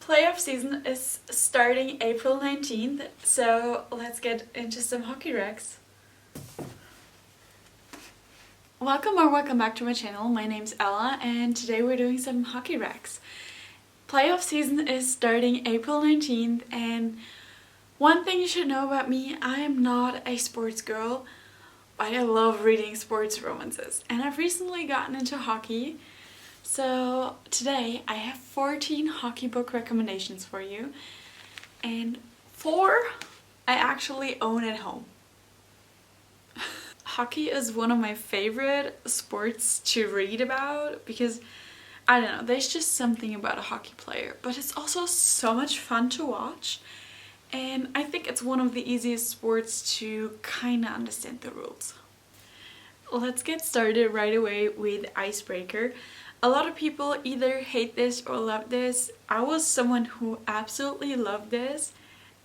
Playoff season is starting April 19th, so let's get into some hockey RECS. Welcome back to my channel. My name's Ella and today we're doing some hockey RECS. Playoff season is starting April 19th, and one thing you should know about me, I am not a sports girl, but I love reading sports romances, and I've recently gotten into hockey. So today I have 14 hockey book recommendations for you, and 4 I actually own at home. Hockey is one of my favorite sports to read about because, I don't know, there's just something about a hockey player, but it's also so much fun to watch, and I think it's one of the easiest sports to kind of understand the rules. Let's get started right away with Icebreaker. A lot of people either hate this or love this. I was someone who absolutely loved this.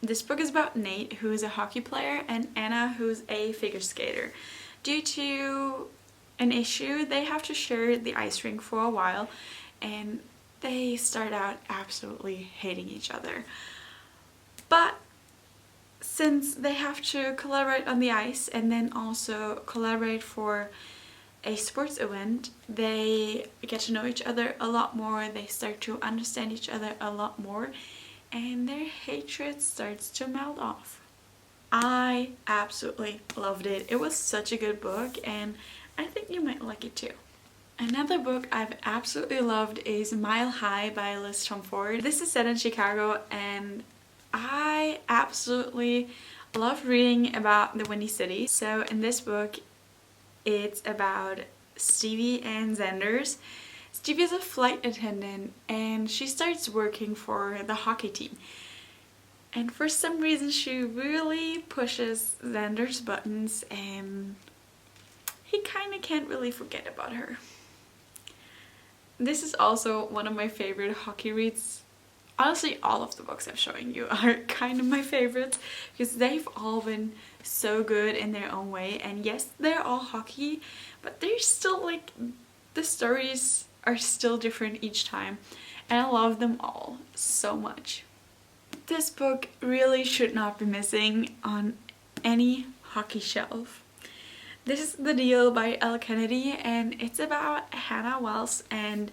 This book is about Nate, who is a hockey player, and Anna, who's a figure skater. Due to an issue, they have to share the ice rink for a while, and they start out absolutely hating each other. But since they have to collaborate on the ice and then also collaborate for a sports event, they get to know each other a lot more, they start to understand each other a lot more, and their hatred starts to melt off. I absolutely loved it. It was such a good book, and I think you might like it too. Another book I've absolutely loved is Mile High by Liz Tomford. This is set in Chicago, and I absolutely love reading about the Windy City. So in this book, it's about Stevie and Xander's. Stevie is a flight attendant and she starts working for the hockey team. And for some reason she really pushes Xander's buttons and he kind of can't really forget about her. This is also one of my favorite hockey reads. Honestly, all of the books I'm showing you are kind of my favorites because they've all been so good in their own way. And yes, they're all hockey, but they're still like, the stories are still different each time, and I love them all so much. This book really should not be missing on any hockey shelf. This is The Deal by Elle Kennedy, and it's about Hannah Wells and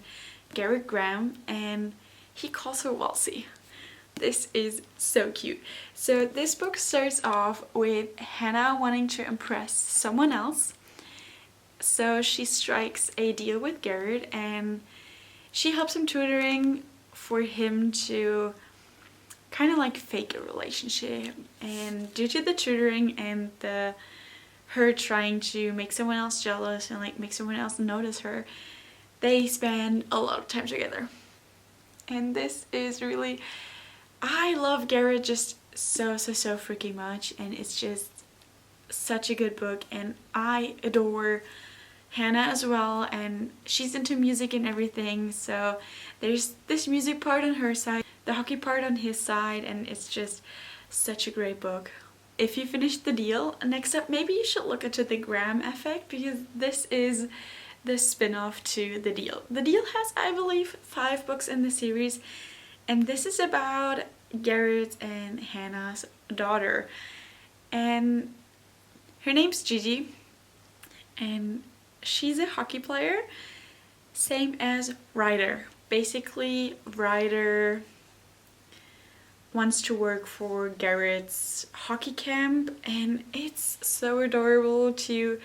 Garrett Graham, and he calls her Welsie. This is so cute. So this book starts off with Hannah wanting to impress someone else. So she strikes a deal with Garrett and she helps him tutoring for him to kind of like fake a relationship. And due to the tutoring and her trying to make someone else jealous and like make someone else notice her, they spend a lot of time together. And this is really, I love Garrett just so freaking much, and it's just such a good book, and I adore Hannah as well, and she's into music and everything, so there's this music part on her side, the hockey part on his side, and it's just such a great book. If you finished The Deal, next up maybe you should look into The Graham Effect, because this is the spin-off to The Deal. The Deal has, I believe, 5 books in the series, and this is about Garrett and Hannah's daughter, and her name's Gigi, and she's a hockey player, same as Ryder. Basically, Ryder wants to work for Garrett's hockey camp, and it's so adorable to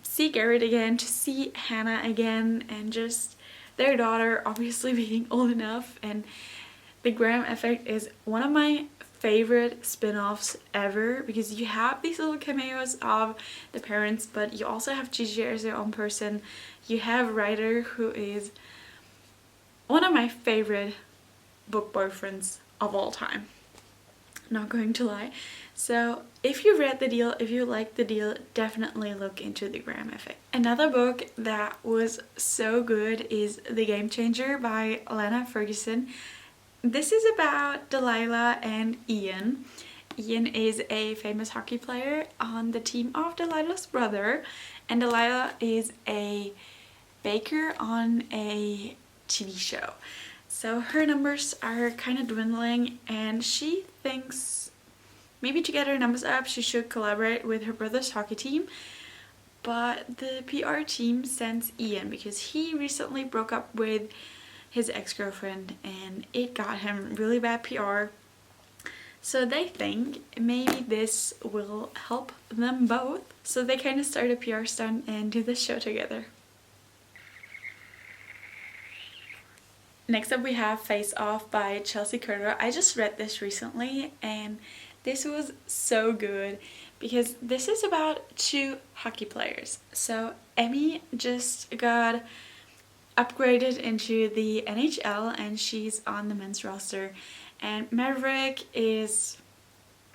see Garrett again, to see Hannah again, and just their daughter obviously being old enough. And The Graham Effect is one of my favorite spin-offs ever because you have these little cameos of the parents, but you also have Gigi as their own person. You have Ryder, who is one of my favorite book boyfriends of all time. Not going to lie. So if you read The Deal, if you like The Deal, definitely look into The Graham Effect. Another book that was so good is The Game Changer by Lana Ferguson. This is about Delilah and Ian. Ian is a famous hockey player on the team of Delilah's brother, and Delilah is a baker on a TV show. So her numbers are kind of dwindling, and she thinks maybe to get her numbers up she should collaborate with her brother's hockey team. But the PR team sends Ian because he recently broke up with his ex-girlfriend and it got him really bad PR. So they think maybe this will help them both. So they kind of start a PR stunt and do this show together. Next up we have Face Off by Chelsea Carter. I just read this recently and this was so good because this is about two hockey players. So Emmy just got upgraded into the NHL and she's on the men's roster, and Maverick is,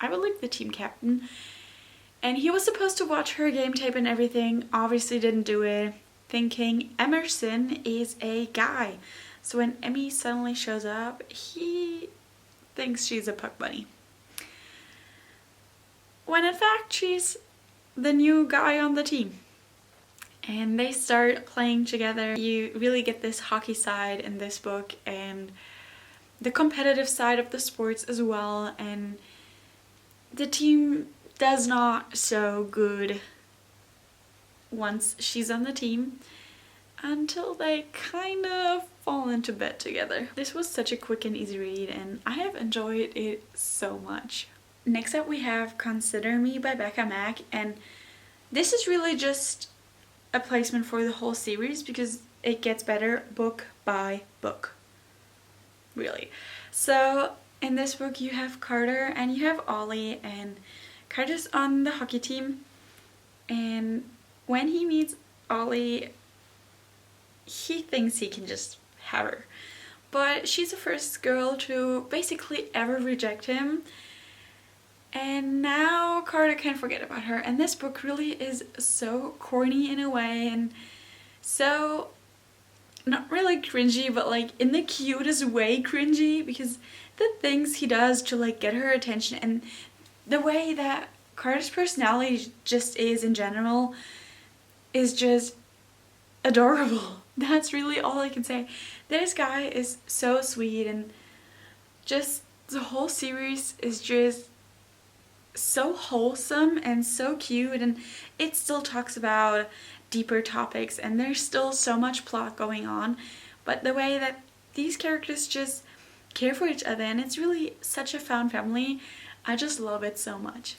I believe, the team captain, and he was supposed to watch her game tape and everything, obviously didn't do it, thinking Emerson is a guy. So when Emmy suddenly shows up, he thinks she's a puck bunny, when in fact she's the new guy on the team. And they start playing together. You really get this hockey side in this book and the competitive side of the sports as well, and the team does not so good once she's on the team until they kind of fall into bed together. This was such a quick and easy read and I have enjoyed it so much. Next up we have Consider Me by Becca Mack, and this is really just a placement for the whole series because it gets better book by book, really. So in this book you have Carter and you have Ollie, and Carter's on the hockey team, and when he meets Ollie he thinks he can just have her, but she's the first girl to basically ever reject him. And now Carter can't forget about her, and this book really is so corny in a way and so not really cringy, but like in the cutest way cringy, because the things he does to like get her attention and the way that Carter's personality just is in general is just adorable. That's really all I can say. This guy is so sweet, and just the whole series is just so wholesome and so cute, and it still talks about deeper topics and there's still so much plot going on, but the way that these characters just care for each other, and it's really such a found family, I just love it so much.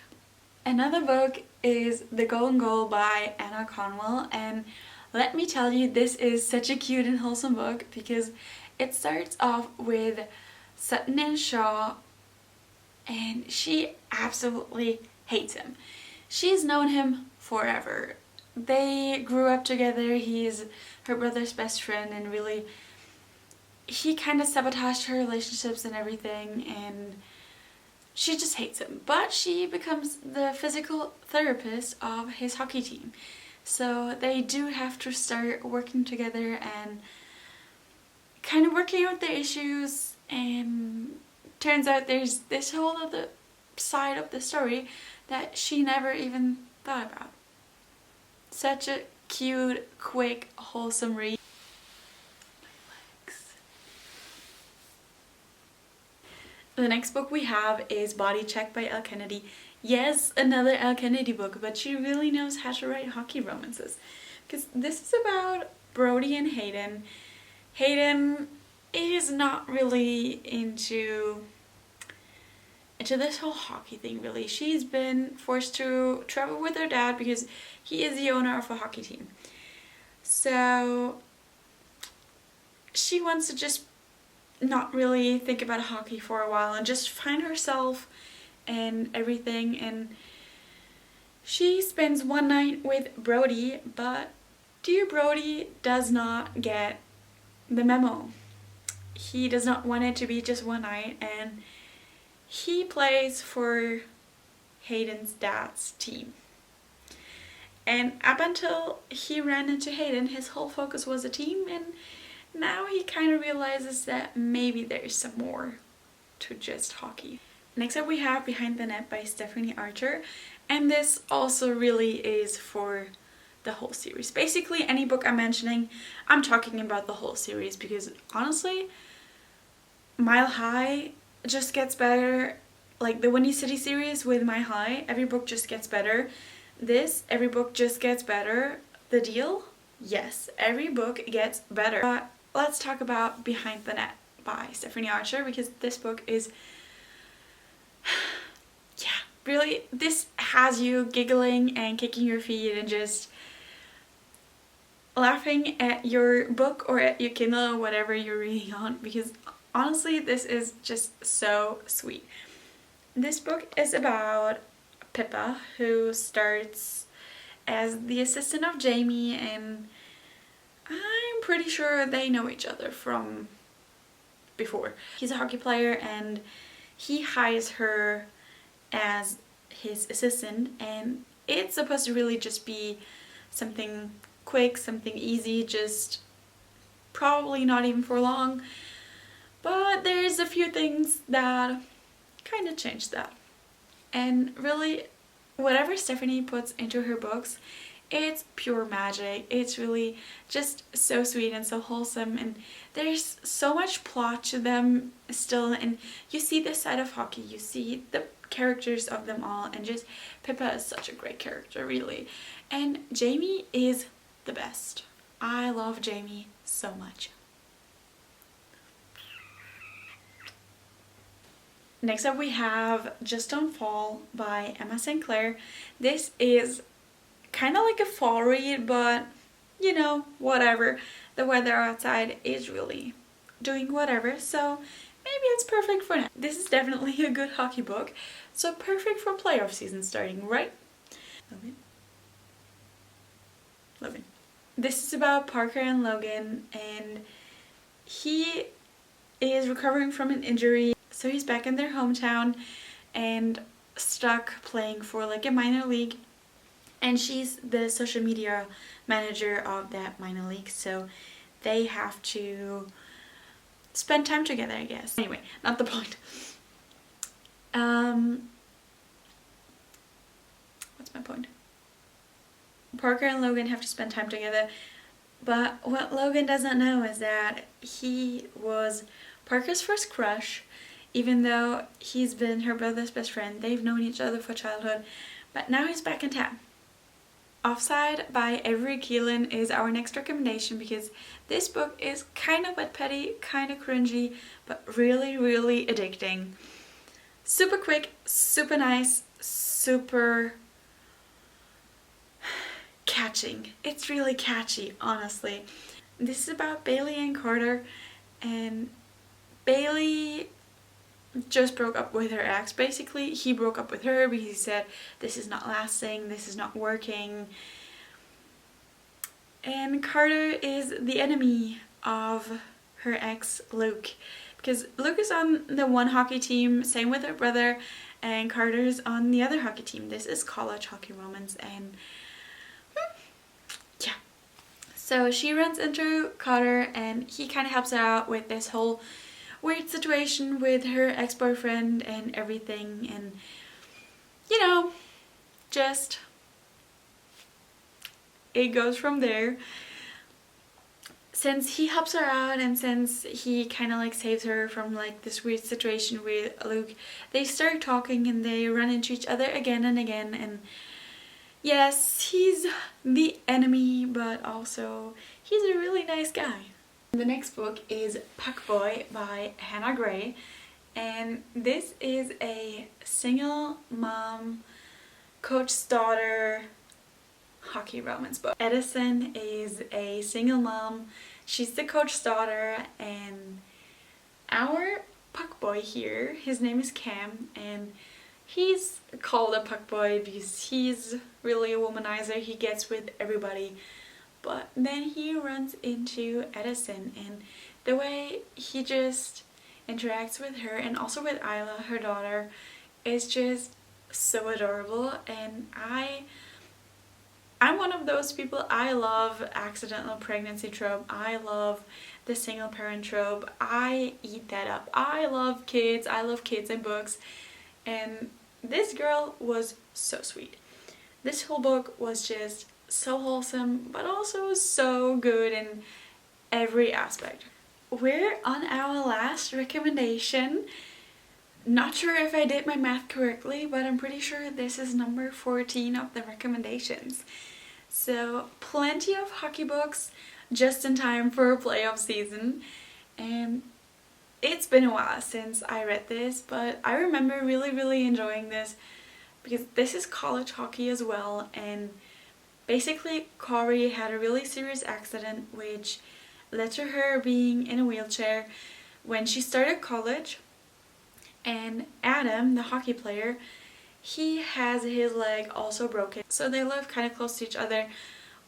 Another book is The Golden Goal by Anna Conwell, and let me tell you, this is such a cute and wholesome book because it starts off with Sutton and Shaw, and she absolutely hates him. She's known him forever. They grew up together, he's her brother's best friend, and really he kind of sabotaged her relationships and everything, and she just hates him. But she becomes the physical therapist of his hockey team. So they do have to start working together and kind of working out their issues, and turns out there's this whole other side of the story that she never even thought about. Such a cute, quick, wholesome read. The next book we have is Body Check by Elle Kennedy. Yes, another Elle Kennedy book, but she really knows how to write hockey romances. Because this is about Brody and Hayden. Hayden is not really into this whole hockey thing, really. She's been forced to travel with her dad because he is the owner of a hockey team. So she wants to just not really think about hockey for a while and just find herself and everything, and she spends one night with Brody, but dear Brody does not get the memo. He does not want it to be just one night, and he plays for Hayden's dad's team. And up until he ran into Hayden, his whole focus was a team, and now he kind of realizes that maybe there's some more to just hockey. Next up we have Behind the Net by Stephanie Archer, and this also really is for the whole series. Basically any book I'm mentioning, I'm talking about the whole series, because honestly Mile High just gets better. Like the Windy City series with Mile High, every book just gets better. This, every book just gets better. The Deal, yes, every book gets better. Let's talk about Behind the Net by Stephanie Archer, because this book is, yeah, really, this has you giggling and kicking your feet and just laughing at your book or at your Kindle or whatever you're reading on, because honestly this is just so sweet. This book is about Pippa, who starts as the assistant of Jamie, and I'm pretty sure they know each other from before. He's a hockey player and he hires her as his assistant, and it's supposed to really just be something quick, something easy, just probably not even for long. But there's a few things that kind of change that. And really, whatever Stephanie puts into her books, it's pure magic. It's really just so sweet and so wholesome, and there's so much plot to them still, and you see this side of hockey, you see the characters of them all, and just Pippa is such a great character, really. And Jamie is the best. I love Jamie so much. Next up we have Just Don't Fall by Emma St. Clair. This is kind of like a fall read, but you know, whatever. The weather outside is really doing whatever, so maybe it's perfect for now. This is definitely a good hockey book, so perfect for playoff season starting, right? Love it. Love it. This is about Parker and Logan, and he is recovering from an injury. So he's back in their hometown and stuck playing for like a minor league, and she's the social media manager of that minor league, so they have to spend time together, I guess. Anyway, not the point. What's my point? Parker and Logan have to spend time together, but what Logan doesn't know is that he was Parker's first crush. Even though he's been her brother's best friend, they've known each other for childhood, but now he's back in town. Offside by Avery Keelan is our next recommendation, because this book is kind of wet petty, kind of cringy, but really, really addicting. Super quick, super nice, super catching. It's really catchy, honestly. This is about Bailey and Carter, and Bailey just broke up with her ex. Basically, he broke up with her because he said, this is not lasting, this is not working. And Carter is the enemy of her ex, Luke, because Luke is on the one hockey team, same with her brother, and Carter's on the other hockey team. This is college hockey romance, and yeah. So she runs into Carter, and he kind of helps her out with this whole weird situation with her ex-boyfriend and everything, and you know, just it goes from there. Since he helps her out, and since he kind of like saves her from like this weird situation with Luke, they start talking and they run into each other again and again, and yes, he's the enemy, but also he's a really nice guy. The next book is Puck Boy by Hannah Gray, and this is a single mom, coach's daughter hockey romance book. Edison is a single mom, she's the coach's daughter, and our Puck Boy here, his name is Cam, and he's called a Puck Boy because he's really a womanizer. He gets with everybody. But then he runs into Edison, and the way he just interacts with her, and also with Isla, her daughter, is just so adorable. And I'm one of those people. I love accidental pregnancy trope. I love the single parent trope. I eat that up. I love kids. I love kids and books. And this girl was so sweet. This whole book was just so wholesome, but also so good in every aspect. we're on our last recommendation. Not sure if I did my math correctly, but I'm pretty sure this is number 14 of the recommendations. So plenty of hockey books just in time for playoff season. And it's been a while since I read this, but I remember really enjoying this because this is college hockey as well. And basically Corey had a really serious accident which led to her being in a wheelchair when she started college. And Adam, the hockey player, he has his leg also broken. So they live kind of close to each other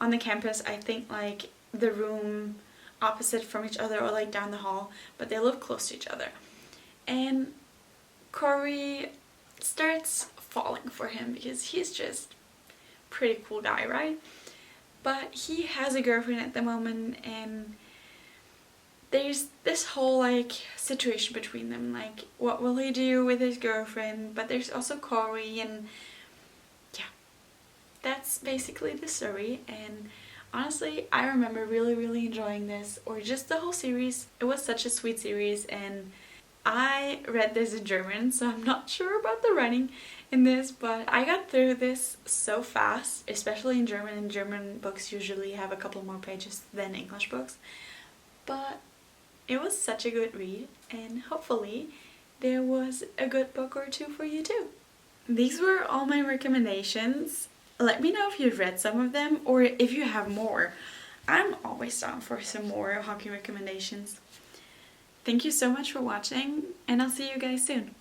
on the campus. I think like the room opposite from each other or like down the hall, but they live close to each other. And Corey starts falling for him because he's just a pretty cool guy, right? But he has a girlfriend at the moment, and there's this whole like situation between them, like what will he do with his girlfriend, but there's also Corey, and yeah, that's basically the story. And honestly, I remember really enjoying this, or just the whole series. It was such a sweet series, and I read this in German, so I'm not sure about the writing in this, but I got through this so fast, especially in German, and German books usually have a couple more pages than English books. But it was such a good read, and hopefully there was a good book or two for you too. These were all my recommendations. Let me know if you've read some of them or if you have more. I'm always down for some more hockey recommendations. Thank you so much for watching, and I'll see you guys soon.